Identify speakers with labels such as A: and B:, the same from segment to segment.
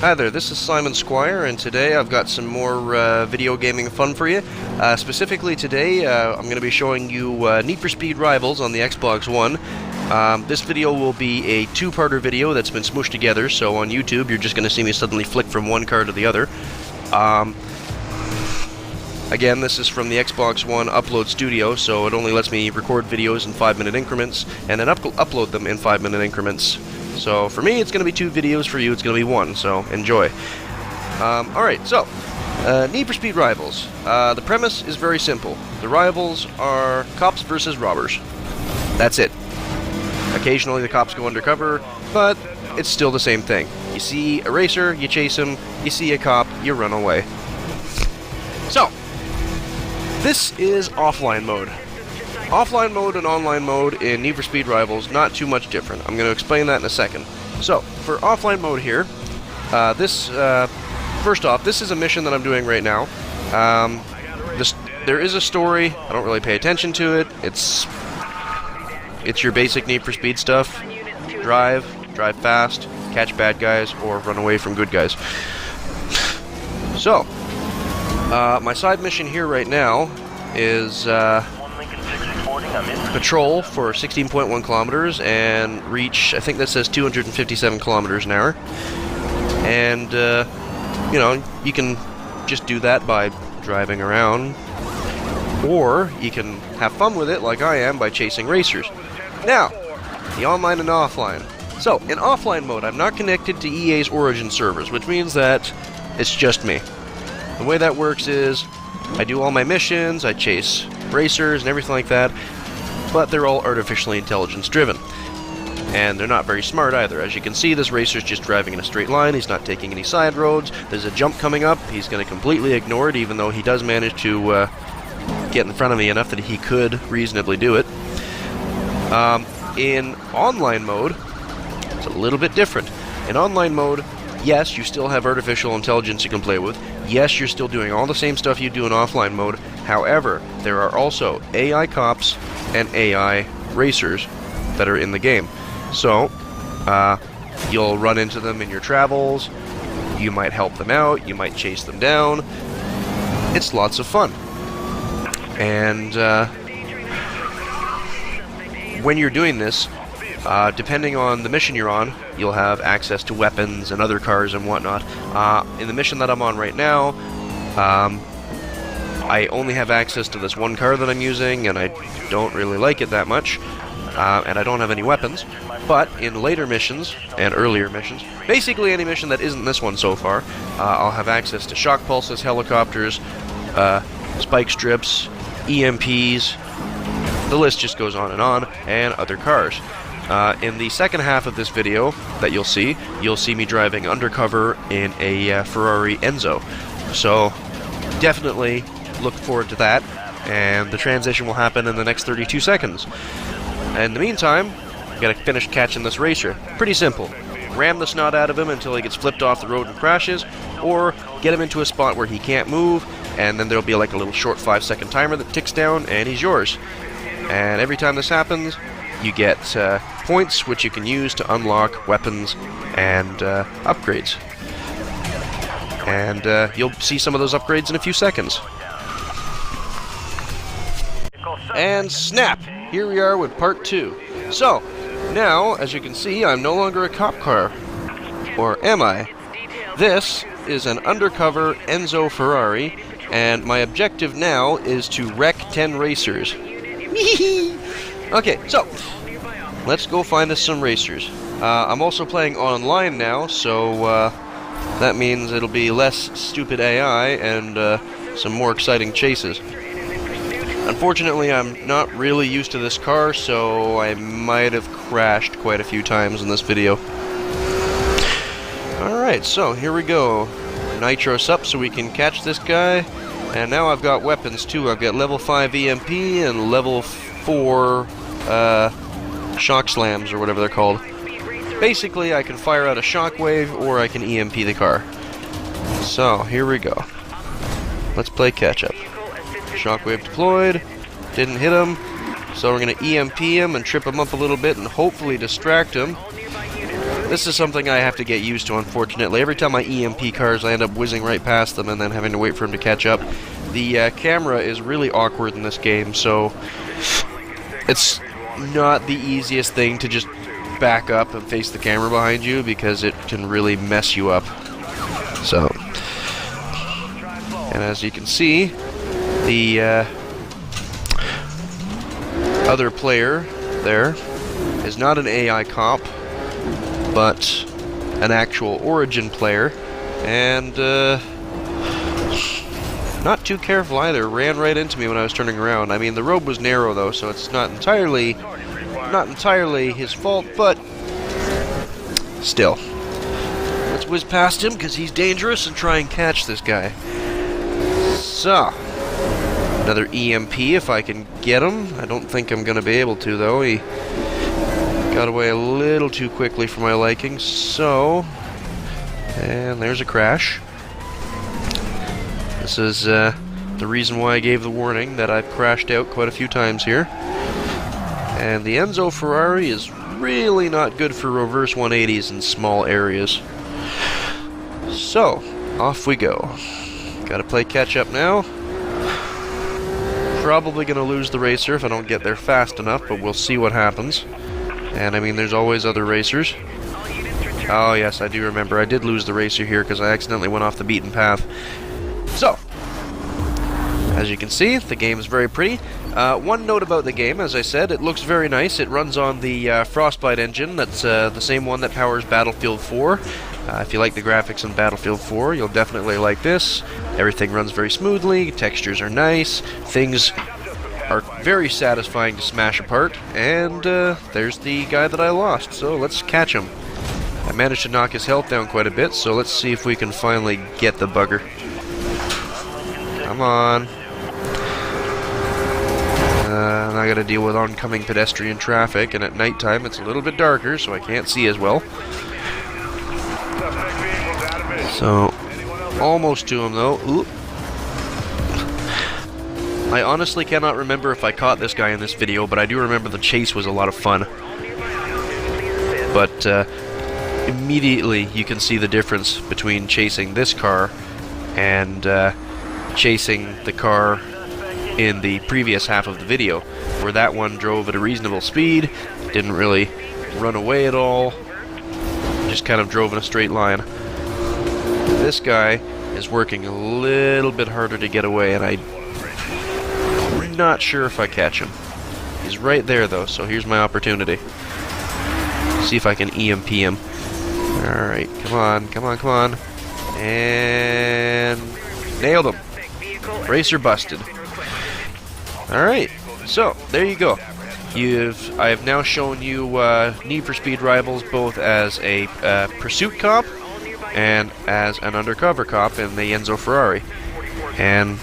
A: Hi there, this is Simon Squire, and today I've got some more video gaming fun for you. Specifically today, I'm going to be showing you Need for Speed Rivals on the Xbox One. This video will be a two-parter video that's been smooshed together, so on YouTube you're just going to see me suddenly flick from one car to the other. Again, this is from the Xbox One Upload Studio, so it only lets me record videos in 5-minute increments, and then upload them in 5-minute increments. So for me, it's going to be 2 videos. For you, it's going to be 1. So enjoy. Alright, so Need for Speed Rivals. The premise is very simple. The rivals are cops versus robbers. That's it. Occasionally the cops go undercover, but it's still the same thing. You see a racer, you chase him. You see a cop, you run away. So, this is offline mode. Offline mode and online mode in Need for Speed Rivals, not too much different. I'm going to explain that in a second. So, for offline mode here, first off, this is a mission that I'm doing right now. There is a story. I don't really pay attention to it. It's your basic Need for Speed stuff. Drive fast, catch bad guys, or run away from good guys. So, my side mission here right now is patrol for 16.1 kilometers and reach, I think that says 257 kilometers an hour. And, you know, you can just do that by driving around, or you can have fun with it like I am by chasing racers. Now, the online and offline. So, in offline mode, I'm not connected to EA's Origin servers, which means that it's just me. The way that works is, I do all my missions, I chase racers and everything like that, but they're all artificially intelligence driven. And they're not very smart either. As you can see, this racer's just driving in a straight line, he's not taking any side roads, there's a jump coming up, he's going to completely ignore it, even though he does manage to get in front of me enough that he could reasonably do it. In online mode, it's a little bit different. In online mode, yes, you still have artificial intelligence you can play with. Yes, you're still doing all the same stuff you do in offline mode. However, there are also AI cops and AI racers that are in the game. So, you'll run into them in your travels. You might help them out. You might chase them down. It's lots of fun. And when you're doing this, depending on the mission you're on, you'll have access to weapons and other cars and whatnot. In the mission that I'm on right now, I only have access to this one car that I'm using, and I don't really like it that much, and I don't have any weapons. But in later missions, and earlier missions, basically any mission that isn't this one so far, I'll have access to shock pulses, helicopters, spike strips, EMPs, the list just goes on, and other cars. In the second half of this video that you'll see me driving undercover in a Ferrari Enzo. So definitely look forward to that, and the transition will happen in the next 32 seconds. In the meantime, you gotta finish catching this racer. Pretty simple. Ram the snot out of him until he gets flipped off the road and crashes, or get him into a spot where he can't move, and then there'll be like a little short 5-second timer that ticks down, and he's yours. And every time this happens, you get points which you can use to unlock weapons and upgrades. And you'll see some of those upgrades in a few seconds. And snap! Here we are with part 2. So, now, as you can see, I'm no longer a cop car. Or am I? This is an undercover Enzo Ferrari, and my objective now is to wreck 10 racers. Okay, so, let's go find us some racers. I'm also playing online now, so that means it'll be less stupid AI and some more exciting chases. Unfortunately, I'm not really used to this car, so I might have crashed quite a few times in this video. Alright, so here we go. Nitros up so we can catch this guy. And now I've got weapons too. I've got level 5 EMP and level 4 shock slams, or whatever they're called. Basically, I can fire out a shockwave, or I can EMP the car. So, here we go. Let's play catch-up. Shockwave deployed. Didn't hit him. So we're going to EMP him and trip him up a little bit and hopefully distract him. This is something I have to get used to, unfortunately. Every time I EMP cars, I end up whizzing right past them and then having to wait for them to catch up. The camera is really awkward in this game, so it's not the easiest thing to just back up and face the camera behind you, because it can really mess you up. So, and as you can see, the other player there is not an AI comp, but an actual Origin player, and not too careful either. Ran right into me when I was turning around. I mean, the road was narrow though, so it's not entirely his fault, but still. Let's whiz past him because he's dangerous and try and catch this guy. So, another EMP if I can get him. I don't think I'm going to be able to though. He got away a little too quickly for my liking, so... And there's a crash. This is the reason why I gave the warning that I've crashed out quite a few times here. And the Enzo Ferrari is really not good for reverse 180s in small areas. So, off we go. Gotta play catch up now. Probably gonna lose the racer if I don't get there fast enough, but we'll see what happens. And I mean, there's always other racers. Oh yes, I do remember. I did lose the racer here because I accidentally went off the beaten path. So, as you can see, the game is very pretty. One note about the game, as I said, it looks very nice. It runs on the Frostbite engine. That's the same one that powers Battlefield 4. If you like the graphics in Battlefield 4, you'll definitely like this. Everything runs very smoothly, textures are nice, things are very satisfying to smash apart, and there's the guy that I lost, so let's catch him. I managed to knock his health down quite a bit, so let's see if we can finally get the bugger. Come on. I gotta deal with oncoming pedestrian traffic, and at nighttime it's a little bit darker, so I can't see as well. So, almost to him though. Ooh. I honestly cannot remember if I caught this guy in this video, but I do remember the chase was a lot of fun. But immediately you can see the difference between chasing this car and chasing the car in the previous half of the video, where that one drove at a reasonable speed, didn't really run away at all, just kind of drove in a straight line. This guy is working a little bit harder to get away, and I'm not sure if I catch him. He's right there though, so here's my opportunity. See if I can EMP him. Alright, come on, come on, come on. And nailed him. Racer busted. Alright, so there you go. I have now shown you Need for Speed Rivals both as a pursuit cop and as an undercover cop in the Enzo Ferrari, and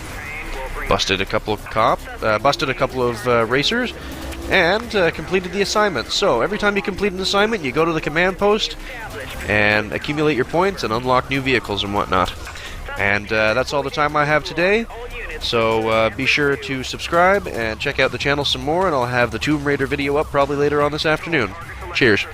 A: busted a couple of racers, and completed the assignment. So every time you complete an assignment, you go to the command post and accumulate your points and unlock new vehicles and whatnot. And that's all the time I have today. So be sure to subscribe and check out the channel some more, and I'll have the Tomb Raider video up probably later on this afternoon. Cheers.